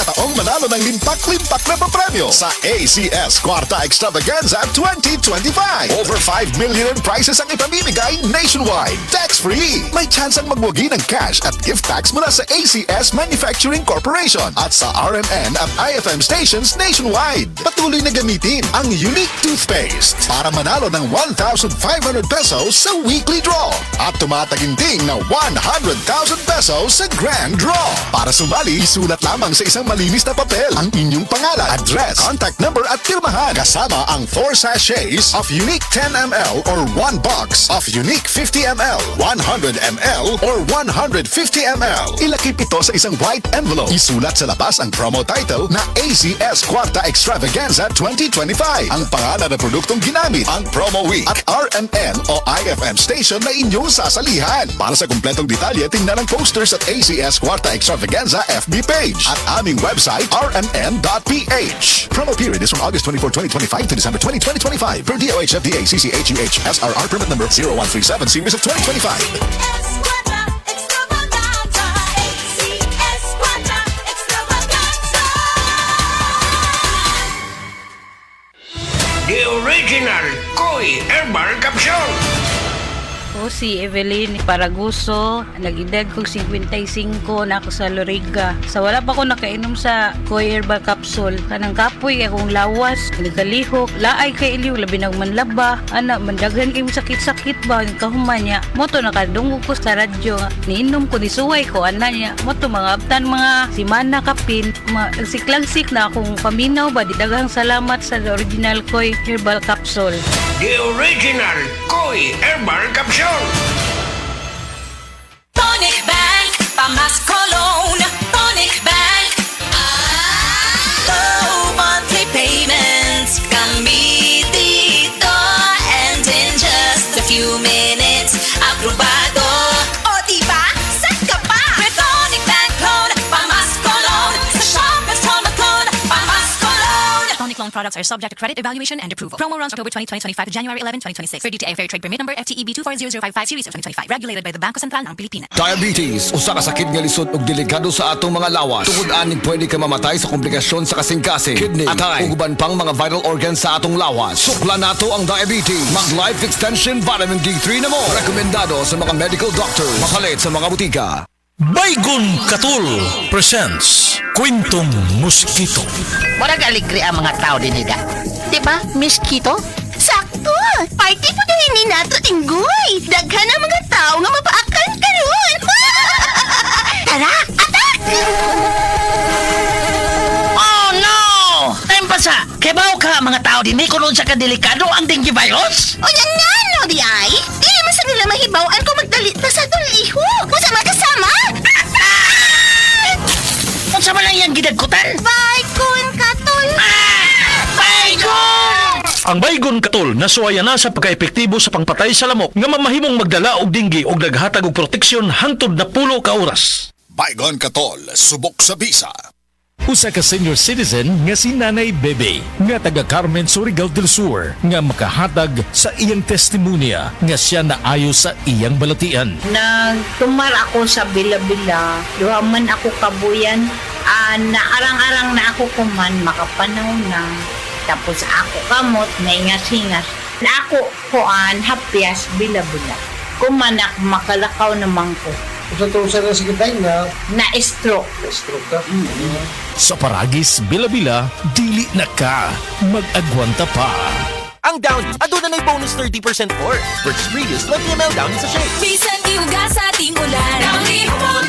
pagkakataong manalo ng limpak-limpak na papremyo sa ACS Kwarta Extravaganza 2025. Over 5 million in prizes ang ipamimigay nationwide. Tax-free. May chance ang magwagi ng cash at gift tax mula sa ACS Manufacturing Corporation at sa RMN at IFM stations nationwide. Patuloy na gamitin ang unique toothpaste para manalo ng 1,500 pesos sa weekly draw at tumataginting na 100,000 pesos sa grand draw. Para sumali, isulat lamang sa isang malinis na papel ang inyong pangalan, address, contact number at pirmahan kasama ang 4 sachets of unique 10ml or 1 box of unique 50ml, 100ml or 150ml. Ilakip ito sa isang white envelope. Isulat sa labas ang promo title na ACS Kwarta Extravaganza 2025. Ang pangalan ng produktong ginamit, ang promo week at RMN o IFM station na inyong sasalihan. Para sa kumpletong detalye, tingnan ang posters at ACS Kwarta Extravaganza FB page at aming website rmn.ph. Promo period is from August 24, 2025 to December 20, 2025 per DOH FDA CCHUH SRR permit number 0137 series of 2025. The original Koi Herbal Capsule. O si Evelyn Paraguso, nagidag kong 55 na ako sa Loriga. Sa wala pa ko nakainom sa Koi Herbal Capsule. Kanang kapoy akong lawas, ligalihok, laay kay iliw, labi ng manlaba. Ana, mandaghan kayo sakit-sakit ba? Kahuman niya. Moto nakadungog ko sa radyo. Niinom ko, nisuway ko, ana niya. Moto mga abtan, mga simana kapin. Siklagsik na akong paminaw ba? Daghang salamat sa original Koi Herbal Capsule. The original Koi Herbal Capsule. Tonic Bank, Pamas Cologne. Tonic Bank. Low monthly payments. Kami dito. And in just a few minutes, aprobado. O diba? Set ka pa! With Tonic Bank Loan, Pamas Cologne. Sa Shoppers Home Loan, Pamas Cologne. Tonic loan products are subject to credit evaluation and approval. Promo runs October 20, 2025 to January 11, 2026. For DTA Fair Trade Permit Number FTEB 240055 Series of 2025. Regulated by the Bangko Sentral ng Pilipinas. Diabetes, usa ka sakit nga lisod ug delikado sa atong mga lawas. Tungod aning pwede ka mamatay sa komplikasyon sa kasing-kasing, kidney, atay, ug uban pang mga vital organs sa atong lawas. Sukla nato ang diabetes. Mag Life Extension Vitamin D3 na mo. Rekomendado sa mga medical doctors. Makalit sa mga butika. Baygon Katul presents Kwentong Mosquito. Murag aligri ang mga tao din nila. Diba, Mosquito? Sakto! Party po din ni nato tinggoy! Daghan ang mga tao nga mapaakan karon! Tara, atak! Oh no! Time pa sa, kebaw ka mga tao din kunon sa kadelikado ang dengue virus? O yan nga, no, di ay? Dili man sa nila mahibawaan kung magdalit na sa tuliho! Kung sa magkasama! Kung sa malang yung gidagkutan? Baykon katol! Baygon! Ang Baygon Katul nasuwaya na sa pagka-epektibo sa pangpatay sa lamok nga mamahimong magdala og dinggi og naghatag og proteksyon hangtod na 10 ka oras. Baygon Katol, subok sa bisa. Usa ka senior citizen nga si Nanay Bebe nga taga Carmen Surigao del Sur nga makahatag sa iyang testimonya nga siya naayo sa iyang balatian. Nagtumar ako sa bila-bila, duha man ako kabuyan, naarang-arang na ako kuman, makapanaw na. Tapos ako kamot, naingas-hingas. Na ako kuan, hapyas, bila-bila. Kumanak, makalakaw naman ko. Sa na sige tayo na Na-stroke. stroke ka. Sa Paragis, Bila-Bila, dili na ka. Mag-agwanta pa. Ang Downy, aduna na'y bonus 30% for Purchase previous 20ml Downy sa shake. Bisan iuga sa ating ulan. Downy humot.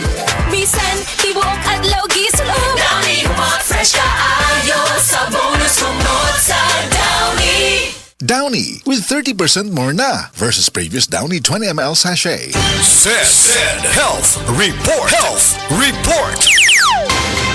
Bisan ibuok adlaw gisulod. Downy humot. Fresh kaayo sa bonus humot sa Downy. Downy with 30% more na versus previous Downy 20ml sachet. Said Health Report. Health Report.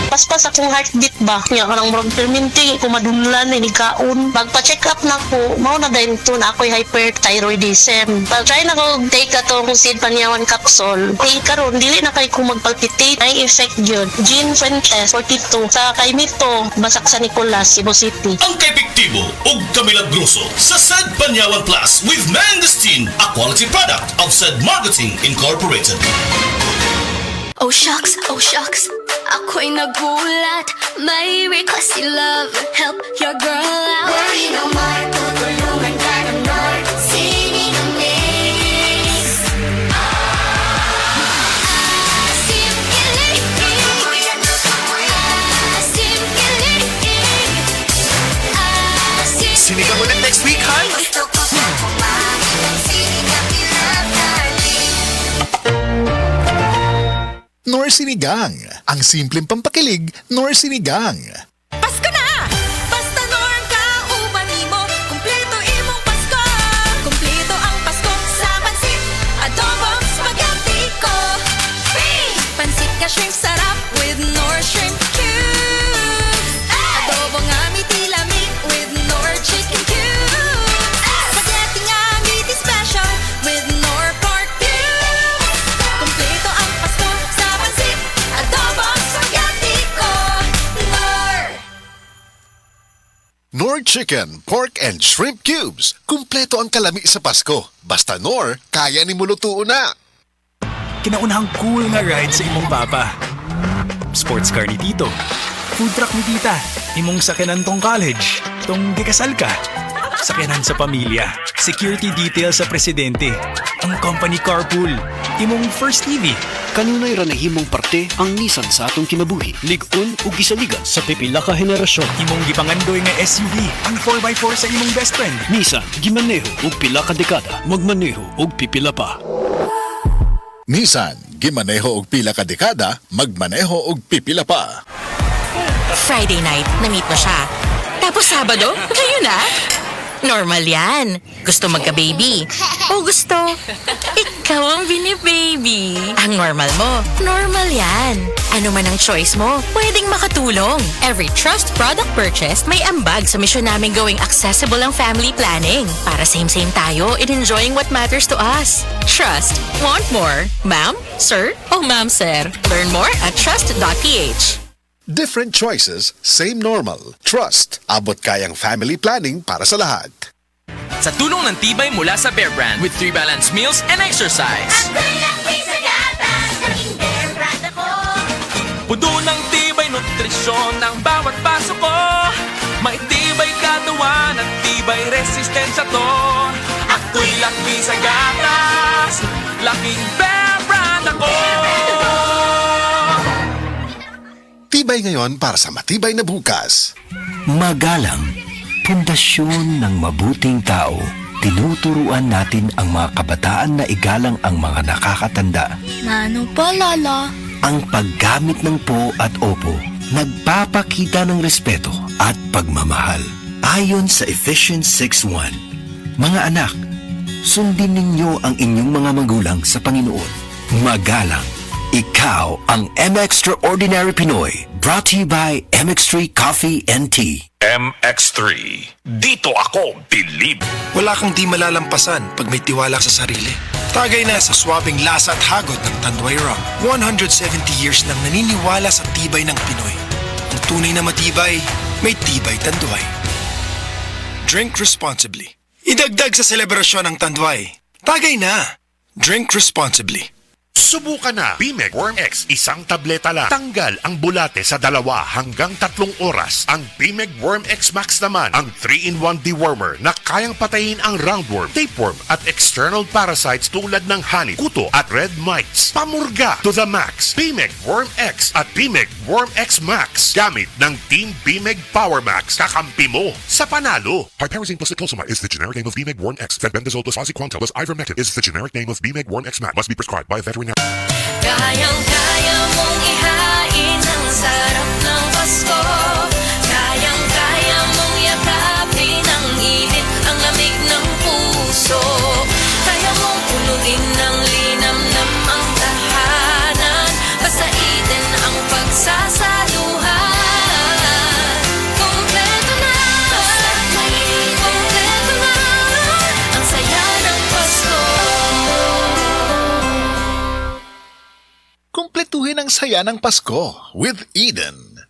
Paspas akong heartbeat ba? Nga kanang murag perminti ko madunlan ni kaon. Magpa-check up na ko, mao na dahil ito na ako'y hyperthyroidism. Pag-try na ko take atong Sid Panyawan capsule. Kay karon dili na kay ko magpalpitate. Ay effect yun. Jean Fuentes, 42. Sa kay Mito, Basak sa Nicolas, Cebu City. Ang kaepektibo ug kamilagroso sa Sad Panyawan Plus with Mangosteen, a quality product of Sad Marketing Incorporated. Oh shucks, Ako'y nagulat, may request si love. Help your girl out. Worry no more, tutulungan ka ng Nor. Singing a mix. Asim kilig. Asim kilig. Sinigang ulit next week, Han? Gusto ko pa kumain. Singing a love, darling. Nor Sinigang. Ang simpleng pampakilig, Nor Sinigang. Pasko na! Basta Norm ka, uban mo. Kumpleto imong Pasko. Kumpleto ang Pasko sa pansit. Adobong spaghetti ko. Free! Pansit ka shrimp sarap with Nor Shrimp Cubes. Adobo nga miti-lami with Nor Chicken Cubes. Spaghetti nga miti special with Nor Pork Cubes. Kumpleto ang Pasko sa pansit. Adobong spaghetti ko. Nor! Nor Chicken, Pork and Shrimp Cubes. Kumpleto ang kalami sa Pasko. Basta Nor, kaya ni mulutuo na. Kinaunahang cool nga ride sa imong papa. Sports car ni Tito. Food truck ni Tita. Imong sakyanan tong college. Tong gikasal ka. Sakyanan sa pamilya. Security detail sa presidente. Ang company carpool. Imong first TV. Kanunay ra nahimong parte ang Nissan sa atong kinabuhi. Lig-on ug gisaligan sa pipila ka henerasyon. Imong gipangandoy nga SUV. Ang 4x4 sa imong best friend. Nissan gimaneho og pila ka dekada. Magmaneho og pipila pa. Nissan, gimaneho og pila ka dekada, magmaneho og pipila pa. Friday night, na-meet mo siya. Tapos Sabado, kayo na? Normal yan. Gusto magka-baby. O gusto, ikaw ang bini-baby. Ang normal mo, normal yan. Ano man ang choice mo, pwedeng makatulong. Every Trust product purchase, may ambag sa misyon namin gawing accessible ang family planning. Para same-same tayo in enjoying what matters to us. Trust. Want more? Ma'am? Sir? O ma'am, sir? Learn more at trust.ph. Different choices, same normal. Trust, abot kayang family planning para sa lahat. Sa tulong ng tibay mula sa Bear Brand with 3 balanced meals and exercise. Pudo ng tibay nutrisyon ng bawat paso ko. May tibay katawan at tibay resistensya to. Ako'y laki sa gatas, laking Bear Brand ako. Tibay ngayon para sa matibay na bukas. Magalang, pundasyon ng mabuting tao. Tinuturuan natin ang mga kabataan na igalang ang mga nakakatanda. Mano pa, Lala? Ang paggamit ng po at opo, nagpapakita ng respeto at pagmamahal. Ayon sa Ephesians 6:1, mga anak, sundin ninyo ang inyong mga magulang sa Panginoon. Magalang, ikaw ang M-Extraordinary Pinoy. Brought to you by MX3 Coffee and Tea. MX3. Dito ako bilib. Wala kang di malalampasan pag may tiwala sa sarili. Tagay na sa swabing lasa at hagod ng Tanduay Rum. 170 years nang naniniwala sa tibay ng Pinoy. Ang tunay na matibay, may tibay Tanduay. Drink responsibly. Idagdag sa selebrasyon ng Tanduay. Tagay na. Drink responsibly. Subukan na Bimeg Worm X, isang tableta lang. Tanggal ang bulate sa 2 hanggang 3 oras. Ang Bimeg Worm X Max naman, ang 3-in-1 dewormer na kayang patayin ang roundworm, tapeworm at external parasites tulad ng honey, kuto at red mites. Pamurga to the max. Bimeg Worm X at Bimeg Worm X Max. Gamit ng Team Bimeg Power Max. Kakampi mo sa panalo. Piperazine plus niclosamide is the generic name of Bimeg Worm X. Fenbendazole plus oxyquantel plus ivermectin is the generic name of Bimeg Worm X Max. Must be prescribed by a veterinarian. Kayang-kaya mong ihain ang sarap ng Pasko. Kayang-kaya mong yakapin ang init, ang lamig ng puso. Kaya mong punuin ng linamnam ang tahanan. Basta itin ang pagsasaluhan. Kompleto na, kompleto na ang saya ng Pasko. Kumpletuhin ang saya ng Pasko with Eden.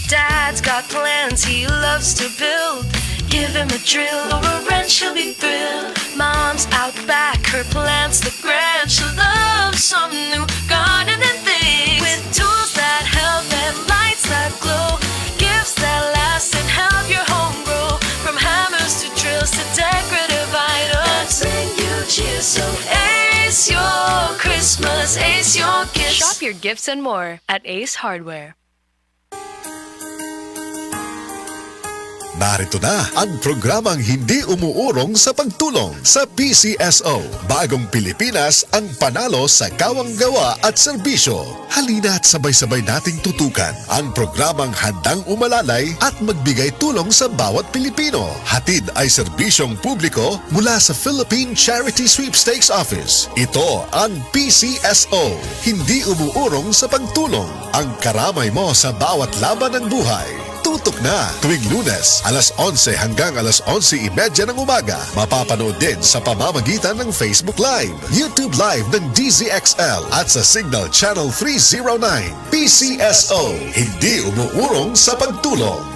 Dad's got plans he loves to build. Give him a drill or a wrench, he'll be thrilled. Mom's out back, her plants look grand. She loves some new gardening things with tools that help love and lights that glow, gifts that last and help your home grow. From hammers to drills to decorative items, bring you cheer. So Ace your Christmas, Ace your gifts. Shop your gifts and more at Ace Hardware. Narito na ang programang hindi umuurong sa pagtulong sa PCSO. Bagong Pilipinas ang panalo sa kawang-gawa at serbisyo. Halina at sabay-sabay nating tutukan ang programang handang umalalay at magbigay tulong sa bawat Pilipino. Hatid ay serbisyong publiko mula sa Philippine Charity Sweepstakes Office. Ito ang PCSO. Hindi umuurong sa pagtulong. Ang karamay mo sa bawat laban ng buhay. Tutok na tuwing Lunes, alas 11 hanggang alas 11:30 ng umaga. Mapapanood din sa pamamagitan ng Facebook Live, YouTube Live ng DZXL at sa Signal Channel 309. PCSO, hindi umuurong sa pagtulong.